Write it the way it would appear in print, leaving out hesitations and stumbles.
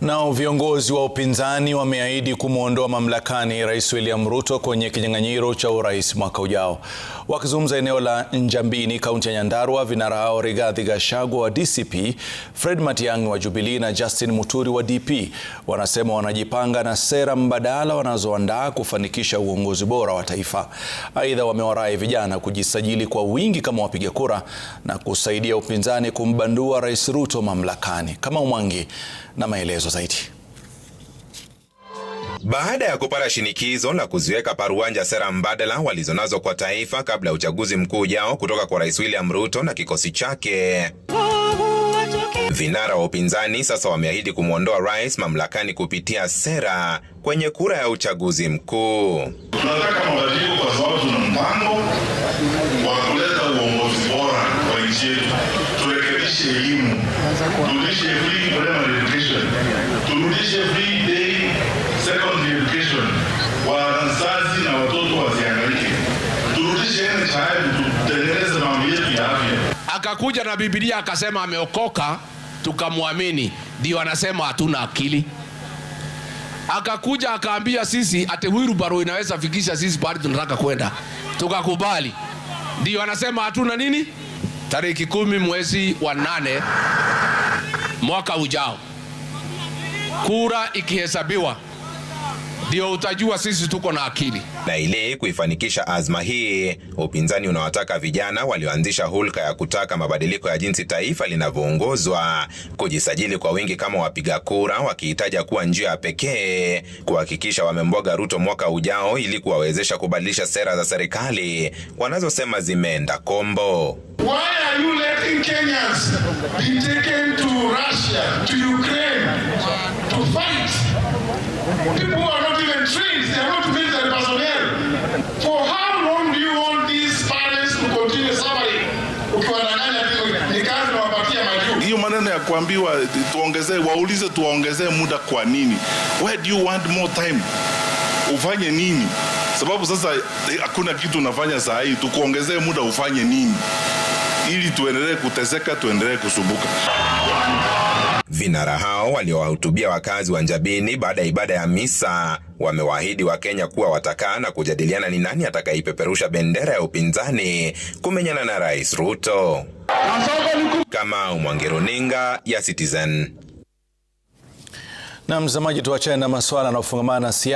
Nao viongozi wa upinzani wameahidi kumwondoa mamlakani Rais William Ruto kwenye kinyang'anyiro cha urais mwaka ujao. Wakizungumza eneo la Njambini, kaunti ya Nyandarua, vinara hao Rigathi Gachagua wa DCP, Fred Matiang'i wa Jubilee na Justin Muturi wa DP wanasema wanajipanga na sera mbadala wanazoandaa kufanikisha uongozi bora wa taifa. Aidha, wamewarai vijana kujisajili kwa wingi kama wapiga kura na kusaidia upinzani kumbandua Rais Ruto mamlakani. Kama Mwangi na maelezo zaidi. Baada ya kupata shinikizo la kuziweka paruanja sera mbadala walizonazo kwa taifa kabla ya uchaguzi mkuu ujao kutoka kwa Rais William Ruto na kikosi chake, vinara wa upinzani sasa wameahidi kumwondoa rais mamlakani kupitia sera kwenye kura ya uchaguzi mkuu. Tunataka mabadiliko kwa sababu tuna mpango wa kuleta uongozi bora kwa nchi yetu. Turekebishe elimu, turudishe free primary education, turudishe free day secondary education, wazazi na watoto wasihangaike, turudishe NHIF, tutengeneze mambo yetu ya afya. Akakuja na Biblia akasema ameokoka, tukamwamini, ndio anasema hatuna akili. Akakuja akaambia sisi ate wheelbarrow inaweza fikisha sisi pale tunataka kwenda, tukakubali, ndio anasema hatuna nini. Tarehe 10 mwezi wa 8 mwaka ujao, kura ikihesabiwa, ndio utajua sisi tuko na akili. Na ili kuifanikisha azma hii, upinzani unawataka vijana walioanzisha hulka ya kutaka mabadiliko ya jinsi taifa linavyoongozwa kujisajili kwa wingi kama wapiga kura, wakihitaja kuwa njia pekee kuhakikisha wamemboga Ruto mwaka ujao ili kuwawezesha kubadilisha sera za serikali wanazosema zimeenda kombo. Why are you letting Kenyans be taken to Russia, to Ukraine, to fight? People who are not even trained, they are not military personnel. For how long do you want these parents to continue suffering? Ukiwadanganya ni kazi na wapatia majuu. Hiyo maneno ya kuambiwa tuongezee, waulize tuongezee muda kwa nini? Why do you want more time? Ufanye nini? Sababu sasa hakuna kitu unafanya saa hii, tukuongezee muda ufanye nini? Ili tuendelee kuteseka, tuendelee kusumbuka. Vinara hao waliowahutubia wakazi wa Njabini baada ya ibada ya misa wamewaahidi Wakenya kuwa watakaa na kujadiliana ni nani atakaipeperusha bendera ya upinzani kumenyana na Rais Ruto. Kama Mwangi, runinga ya Citizen. Na mtazamaji, tuachane na masuala yanayofungamana na siasa.